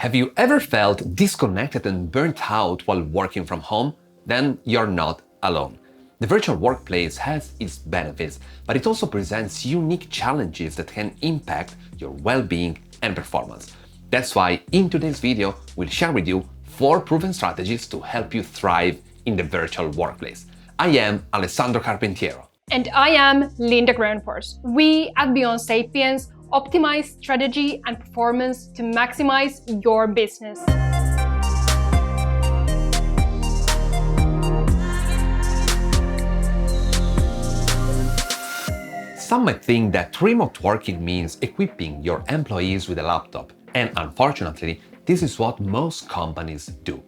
Have you ever felt disconnected and burnt out while working from home? Then you're not alone. The virtual workplace has its benefits, but it also presents unique challenges that can impact your well-being and performance. That's why in today's video, we'll share with you 4 proven strategies to help you thrive in the virtual workplace. I am Alessandro Carpentiero. And I am Linda Groenfors. We at Beyond Sapiens optimize strategy and performance to maximize your business. Some might think that remote working means equipping your employees with a laptop, and unfortunately, this is what most companies do.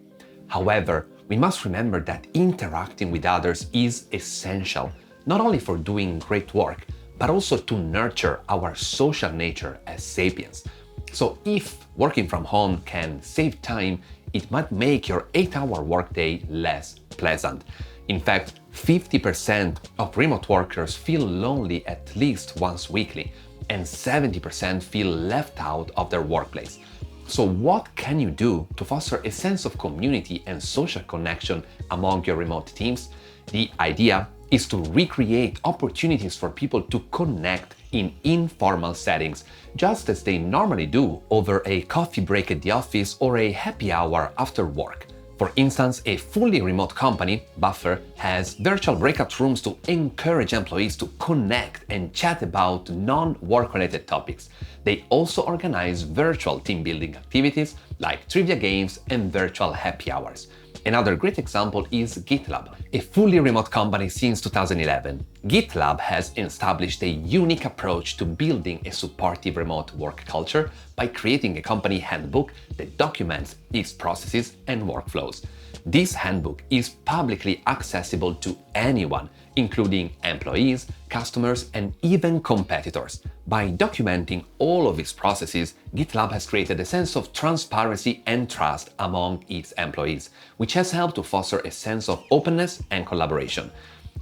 However, we must remember that interacting with others is essential, not only for doing great work, but also to nurture our social nature as sapiens. So if working from home can save time, it might make your 8-hour workday less pleasant. In fact, 50% of remote workers feel lonely at least once weekly, and 70% feel left out of their workplace. So what can you do to foster a sense of community and social connection among your remote teams? The idea is to recreate opportunities for people to connect in informal settings, just as they normally do over a coffee break at the office or a happy hour after work. For instance, a fully remote company, Buffer, has virtual breakout rooms to encourage employees to connect and chat about non-work-related topics. They also organize virtual team building activities like trivia games and virtual happy hours. Another great example is GitLab, a fully remote company since 2011. GitLab has established a unique approach to building a supportive remote work culture by creating a company handbook that documents its processes and workflows. This handbook is publicly accessible to anyone, including employees, customers, and even competitors. By documenting all of its processes, GitLab has created a sense of transparency and trust among its employees, which has helped to foster a sense of openness and collaboration.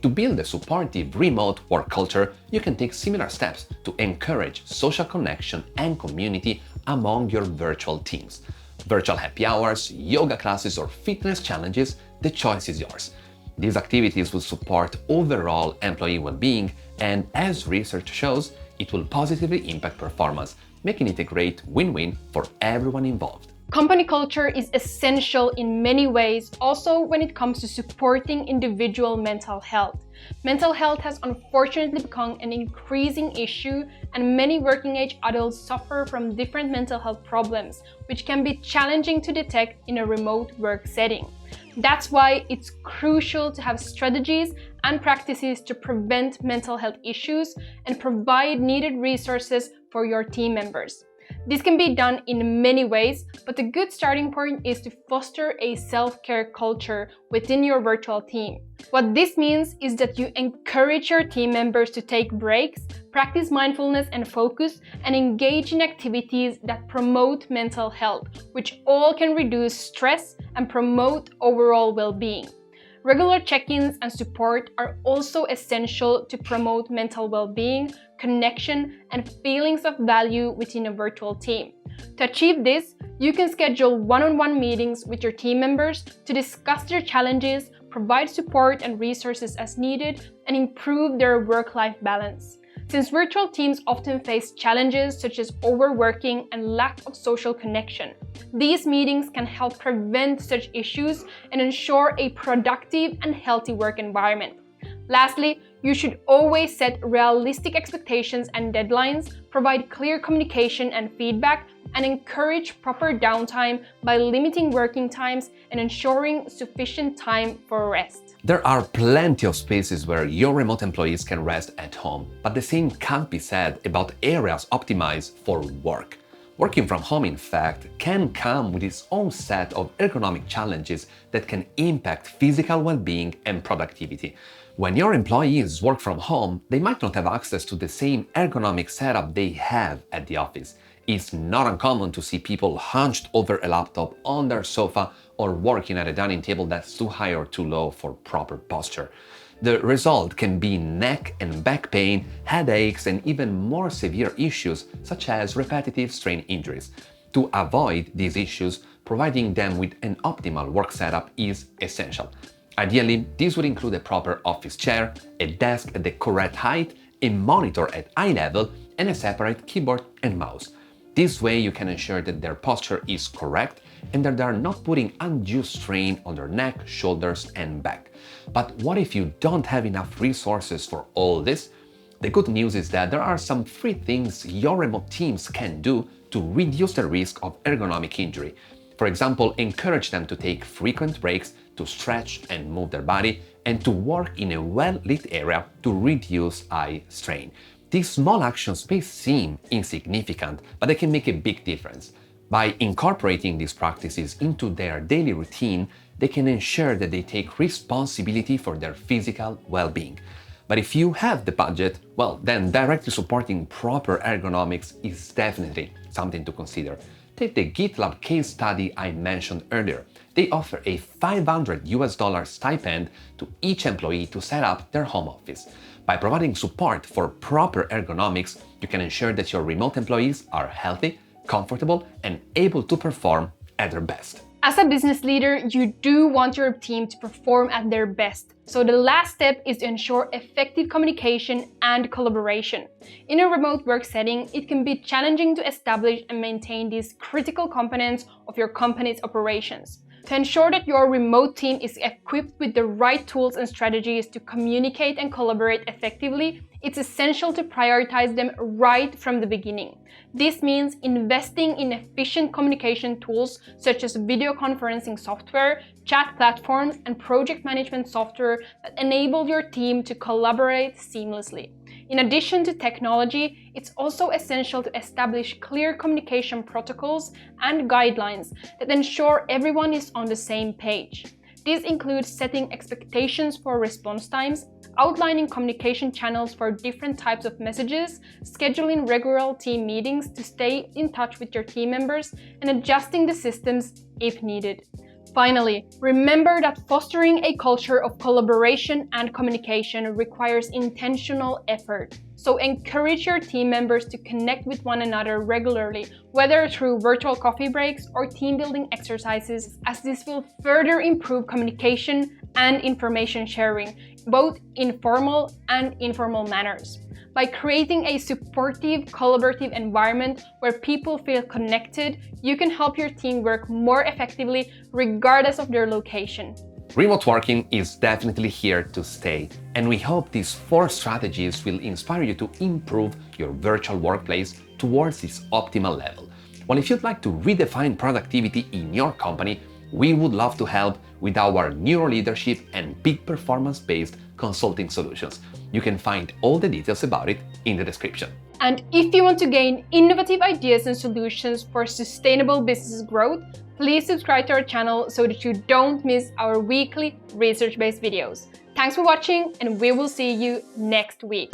To build a supportive remote work culture, you can take similar steps to encourage social connection and community among your virtual teams. Virtual happy hours, yoga classes, or fitness challenges, the choice is yours. These activities will support overall employee well-being, and as research shows, it will positively impact performance, making it a great win-win for everyone involved. Company culture is essential in many ways, also when it comes to supporting individual mental health. Mental health has unfortunately become an increasing issue, and many working-age adults suffer from different mental health problems, which can be challenging to detect in a remote work setting. That's why it's crucial to have strategies and practices to prevent mental health issues and provide needed resources for your team members. This can be done in many ways, but a good starting point is to foster a self-care culture within your virtual team. What this means is that you encourage your team members to take breaks, practice mindfulness and focus, and engage in activities that promote mental health, which all can reduce stress and promote overall well-being. Regular check-ins and support are also essential to promote mental well-being, connection, and feelings of value within a virtual team. To achieve this, you can schedule one-on-one meetings with your team members to discuss their challenges, provide support and resources as needed, and improve their work-life balance. Since virtual teams often face challenges such as overworking and lack of social connection, these meetings can help prevent such issues and ensure a productive and healthy work environment. Lastly, you should always set realistic expectations and deadlines, provide clear communication and feedback, and encourage proper downtime by limiting working times and ensuring sufficient time for rest. There are plenty of spaces where your remote employees can rest at home, but the same can't be said about areas optimized for work. Working from home, in fact, can come with its own set of ergonomic challenges that can impact physical well-being and productivity. When your employees work from home, they might not have access to the same ergonomic setup they have at the office. It's not uncommon to see people hunched over a laptop on their sofa or working at a dining table that's too high or too low for proper posture. The result can be neck and back pain, headaches, and even more severe issues such as repetitive strain injuries. To avoid these issues, providing them with an optimal work setup is essential. Ideally, this would include a proper office chair, a desk at the correct height, a monitor at eye level, and a separate keyboard and mouse. This way you can ensure that their posture is correct and that they are not putting undue strain on their neck, shoulders, and back. But what if you don't have enough resources for all this? The good news is that there are some free things your remote teams can do to reduce the risk of ergonomic injury. For example, encourage them to take frequent breaks to stretch and move their body and to work in a well-lit area to reduce eye strain. These small actions may seem insignificant, but they can make a big difference. By incorporating these practices into their daily routine, they can ensure that they take responsibility for their physical well-being. But if you have the budget, well, then directly supporting proper ergonomics is definitely something to consider. Take the GitLab case study I mentioned earlier. They offer a $500 stipend to each employee to set up their home office. By providing support for proper ergonomics, you can ensure that your remote employees are healthy, comfortable, and able to perform at their best. As a business leader, you do want your team to perform at their best. So the last step is to ensure effective communication and collaboration. In a remote work setting, it can be challenging to establish and maintain these critical components of your company's operations. To ensure that your remote team is equipped with the right tools and strategies to communicate and collaborate effectively, it's essential to prioritize them right from the beginning. This means investing in efficient communication tools such as video conferencing software, chat platforms, and project management software that enable your team to collaborate seamlessly. In addition to technology, it's also essential to establish clear communication protocols and guidelines that ensure everyone is on the same page. These include setting expectations for response times, outlining communication channels for different types of messages, scheduling regular team meetings to stay in touch with your team members, and adjusting the systems if needed. Finally, remember that fostering a culture of collaboration and communication requires intentional effort. So encourage your team members to connect with one another regularly, whether through virtual coffee breaks or team building exercises, as this will further improve communication and information sharing, both in formal and informal manners. By creating a supportive, collaborative environment where people feel connected, you can help your team work more effectively regardless of their location. Remote working is definitely here to stay, and we hope these 4 strategies will inspire you to improve your virtual workplace towards this optimal level. Well, if you'd like to redefine productivity in your company, we would love to help with our neuroleadership and peak performance-based consulting solutions. You can find all the details about it in the description. And if you want to gain innovative ideas and solutions for sustainable business growth, please subscribe to our channel so that you don't miss our weekly research-based videos. Thanks for watching, and we will see you next week.